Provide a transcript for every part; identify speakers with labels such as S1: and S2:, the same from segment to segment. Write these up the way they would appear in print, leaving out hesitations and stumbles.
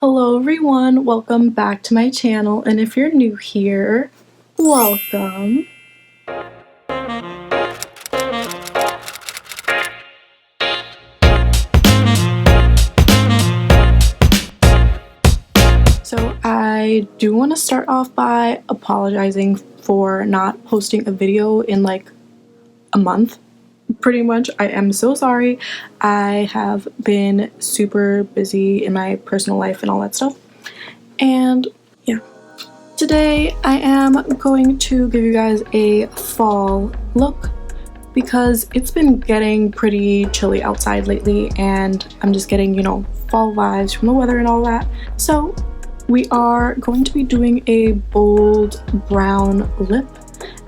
S1: Hello everyone, welcome back to my channel, and if you're new here, welcome. So I do want to start off by apologizing for not posting a video in like a month. Pretty much, I am so sorry. I have been super busy in my personal life and all that stuff. And yeah, today I am going to give you guys a fall look because it's been getting pretty chilly outside lately and I'm just getting, fall vibes from the weather and all that. So we are going to be doing a bold brown lip,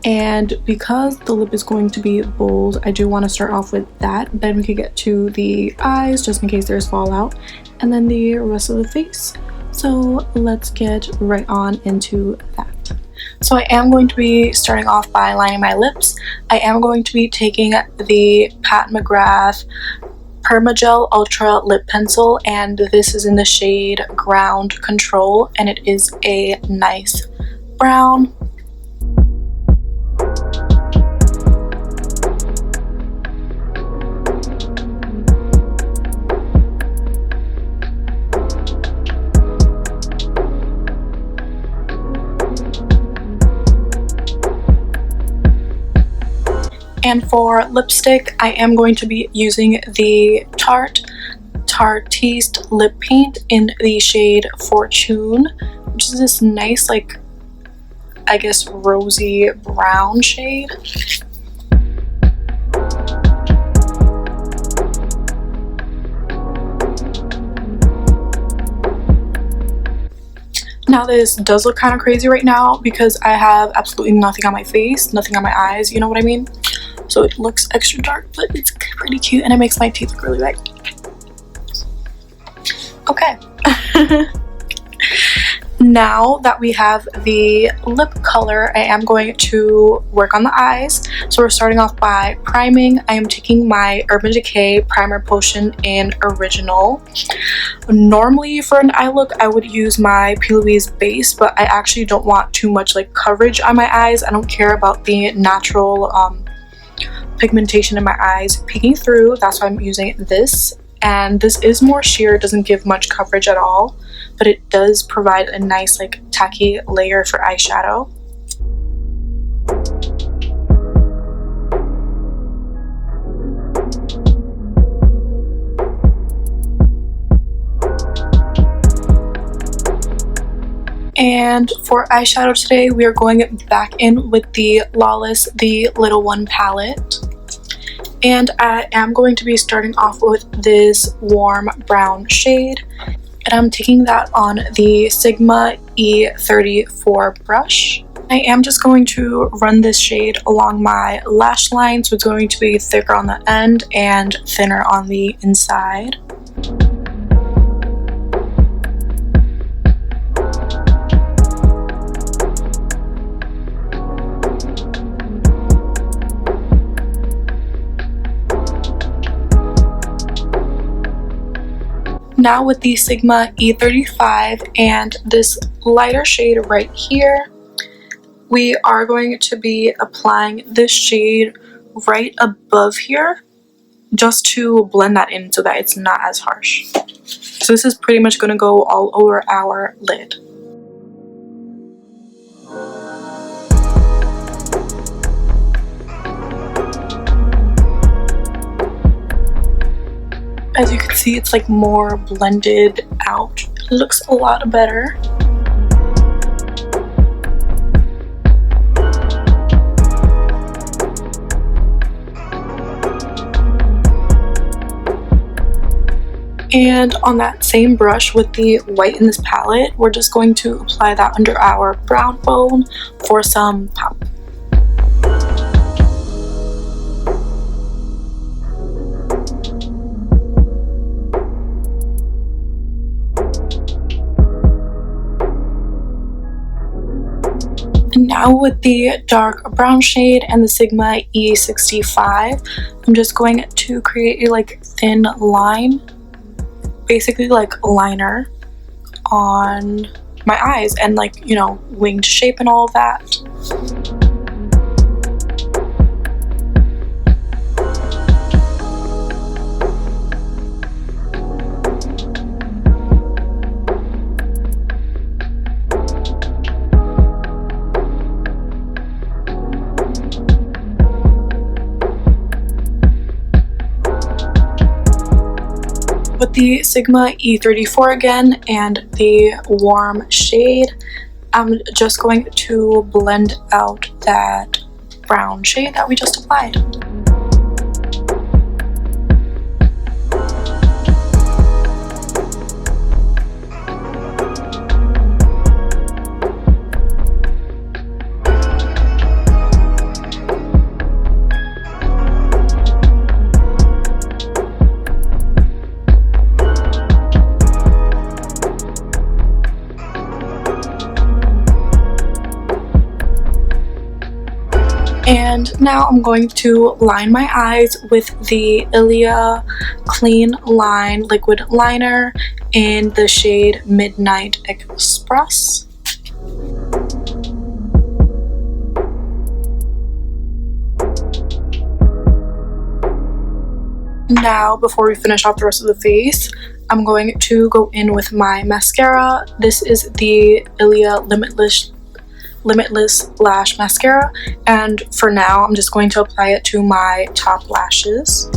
S1: and because the lip is going to be bold, I do want to start off with that. Then we could get to the eyes just in case there's fallout, and then the rest of the face. So let's get right on into that. So I am going to be starting off by lining my lips. I am going to be taking the Pat McGrath Permagel Ultra Lip Pencil, and this is in the shade Ground Control, and it is a nice brown. And for lipstick, I am going to be using the Tartiste Lip Paint in the shade Fortune, which is this nice, like, I guess, rosy brown shade. Now this does look kind of crazy right now because I have absolutely nothing on my face, nothing on my eyes, you know what I mean? So it looks extra dark, but it's pretty cute and it makes my teeth look really big. Okay. Now that we have the lip color, I am going to work on the eyes. So we're starting off by priming. I am taking my Urban Decay Primer Potion in Original. Normally for an eye look, I would use my P. Louise base, but I actually don't want too much like coverage on my eyes. I don't care about the natural pigmentation in my eyes peeking through. That's why I'm using this. And this is more sheer, it doesn't give much coverage at all, but it does provide a nice like tacky layer for eyeshadow. And for eyeshadow today, we are going back in with the Lawless The Little One palette. And I am going to be starting off with this warm brown shade. And I'm taking that on the Sigma E34 brush. I am just going to run this shade along my lash line, so it's going to be thicker on the end and thinner on the inside. Now with the Sigma E35 and this lighter shade right here, we are going to be applying this shade right above here just to blend that in so that it's not as harsh. So this is pretty much going to go all over our lid. As you can see, it's like more blended out. It looks a lot better. And on that same brush with the white in this palette, we're just going to apply that under our brown bone for some pop. Now with the dark brown shade and the Sigma E65, I'm just going to create a like thin line, basically like a liner on my eyes and like, you know, winged shape and all of that. With the Sigma E34 again and the warm shade, I'm just going to blend out that brown shade that we just applied. And now I'm going to line my eyes with the Ilia Clean Line Liquid Liner in the shade Midnight Express. Now, before we finish off the rest of the face, I'm going to go in with my mascara. This is the Ilia Limitless Lash Mascara, and for now I'm just going to apply it to my top lashes.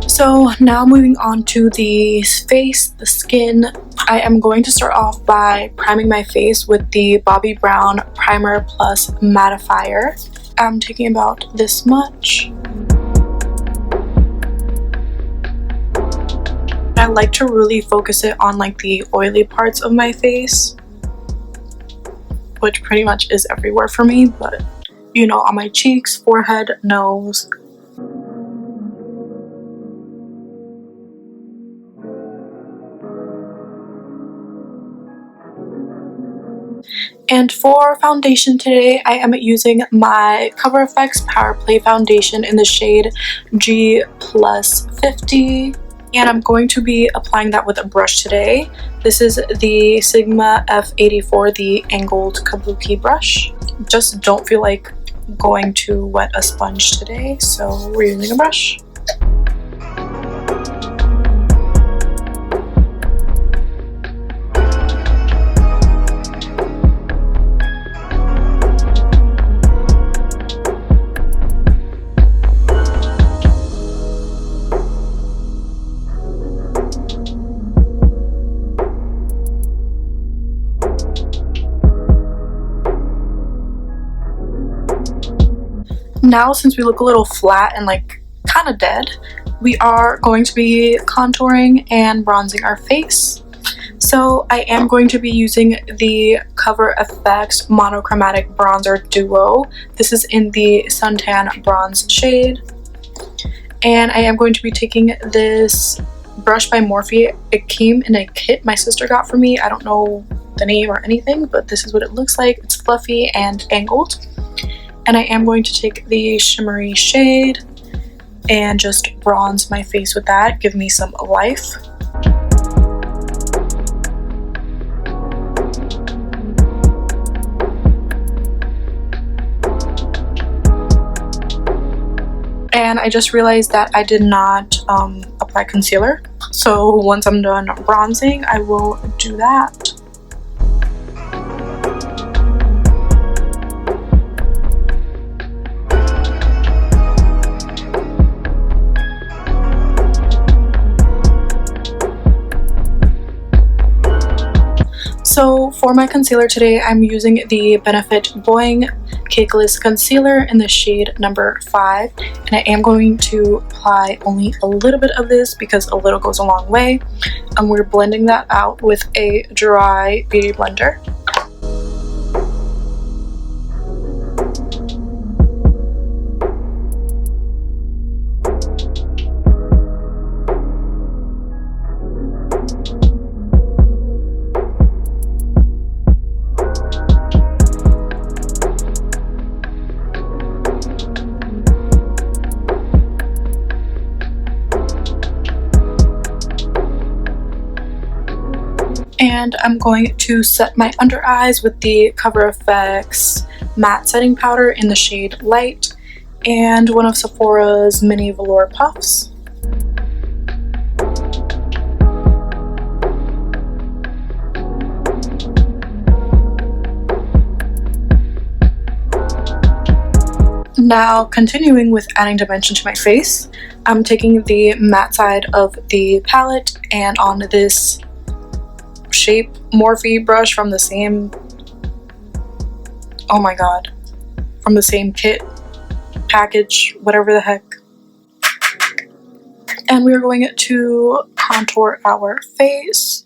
S1: So now moving on to the face, the skin, I am going to start off by priming my face with the Bobbi Brown Primer Plus Mattifier. I'm taking about this much. I like to really focus it on like the oily parts of my face, which pretty much is everywhere for me, but you know, on my cheeks, forehead, nose. And for foundation today, I am using my Cover FX Power Play Foundation in the shade G Plus 50. And I'm going to be applying that with a brush today. This is the Sigma F84, the angled kabuki brush. Just don't feel like going to wet a sponge today, so we're using a brush. Now, since we look a little flat and like kind of dead, we are going to be contouring and bronzing our face. So I am going to be using the Cover FX Monochromatic Bronzer Duo. This is in the Suntan Bronze shade. And I am going to be taking this brush by Morphe. It came in a kit my sister got for me. I don't know the name or anything, but this is what it looks like. It's fluffy and angled. And I am going to take the shimmery shade and just bronze my face with that, give me some life. And I just realized that I did not apply concealer. So once I'm done bronzing, I will do that. So for my concealer today, I'm using the Benefit Boing Cakeless Concealer in the shade number 5. And I am going to apply only a little bit of this because a little goes a long way. And we're blending that out with a dry beauty blender. And I'm going to set my under eyes with the Cover FX matte setting powder in the shade Light and one of Sephora's mini velour puffs. Now, continuing with adding dimension to my face, I'm taking the matte side of the palette and on this Shape Morphe brush from the same, oh my god, from the same kit, package, whatever the heck. And we're going to contour our face.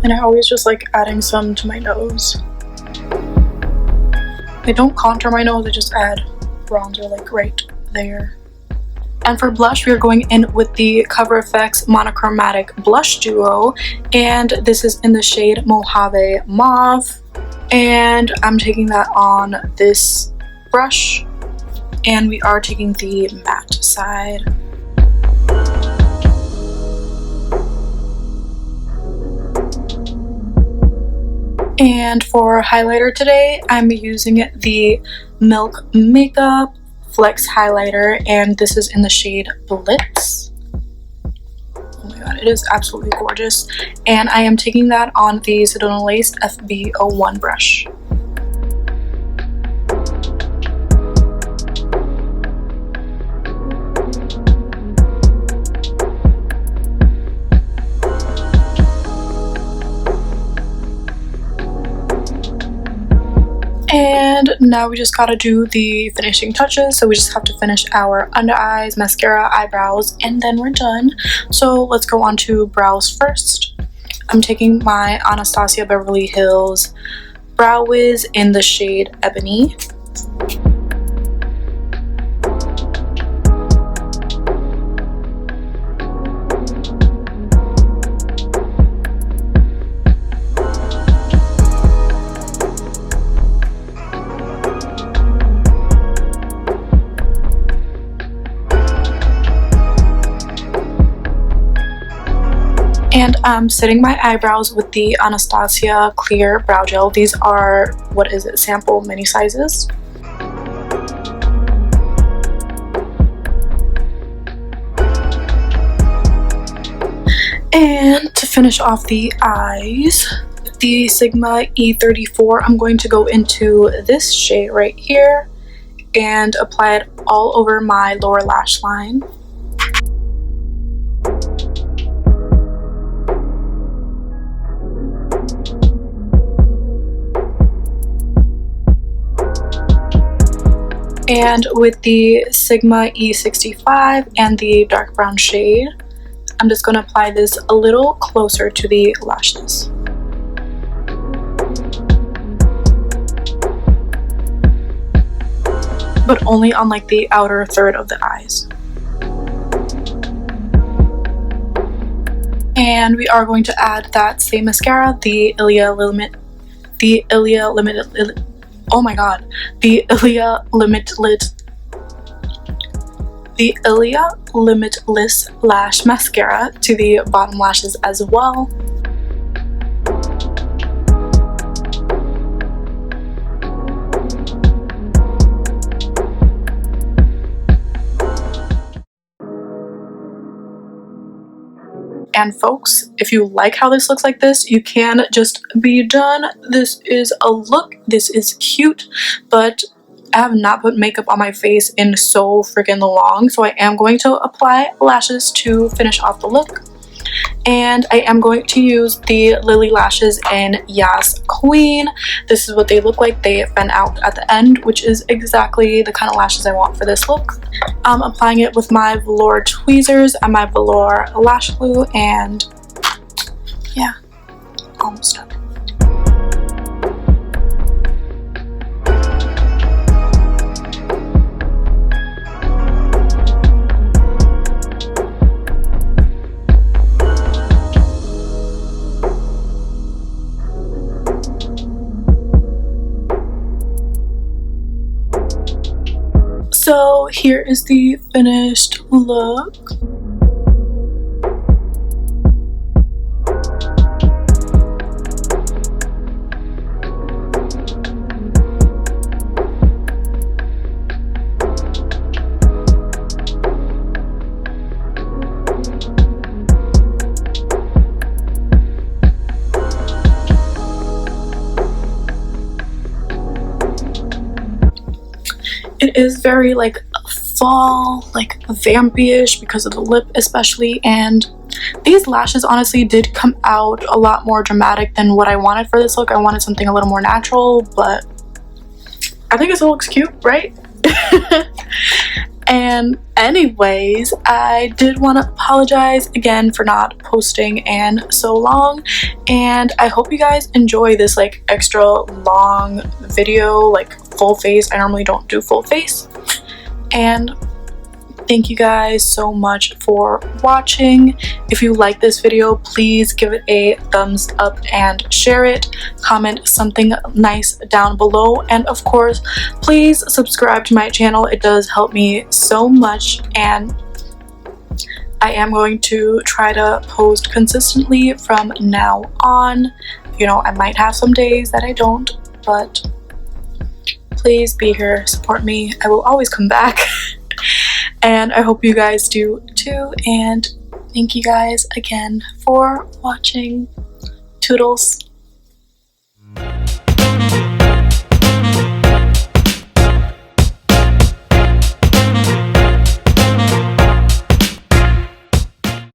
S1: And I always just like adding some to my nose. I don't contour my nose, I just add bronzer like right there. And for blush, we are going in with the Cover FX Monochromatic Blush Duo, and this is in the shade Mojave Mauve. And I'm taking that on this brush, and we are taking the matte side. And for highlighter today, I'm using the Milk Makeup Flex Highlighter, and this is in the shade Blitz. Oh my god, it is absolutely gorgeous. And I am taking that on the Sedona Lace FB01 brush. And now we just gotta do the finishing touches, so we just have to finish our under eyes, mascara, eyebrows, and then we're done. So let's go on to brows first. I'm taking my Anastasia Beverly Hills Brow Wiz in the shade Ebony. And I'm setting my eyebrows with the Anastasia Clear Brow Gel. These are, what is it, sample mini sizes. And to finish off the eyes, the Sigma E34, I'm going to go into this shade right here and apply it all over my lower lash line. And with the Sigma E65 and the dark brown shade, I'm just going to apply this a little closer to the lashes. But only on like the outer third of the eyes. And we are going to add that same mascara, the Ilia Limitless Lash Mascara to the bottom lashes as well. And folks, if you like how this looks like this, you can just be done. This is a look, this is cute, but I have not put makeup on my face in so freaking long, so I am going to apply lashes to finish off the look. And I am going to use the Lily lashes in Yas Queen. This is what they look like. They fan out at the end, which is exactly the kind of lashes I want for this look. I'm applying it with my velour tweezers and my velour lash glue, and yeah, almost done. So here is the finished look. It is very like fall, like vampy-ish because of the lip especially, and these lashes honestly did come out a lot more dramatic than what I wanted for this look. I wanted something a little more natural, but I think it still looks cute, right? And anyways, I did want to apologize again for not posting in so long, and I hope you guys enjoy this like extra long video, like full face. I normally don't do full face. And thank you guys so much for watching. If you like this video, please give it a thumbs up and share it. Comment something nice down below, and of course please subscribe to my channel. It does help me so much, and I am going to try to post consistently from now on. You know, I might have some days that I don't, but please be here, support me. I will always come back. And I hope you guys do too, and thank you guys again for watching. Toodles.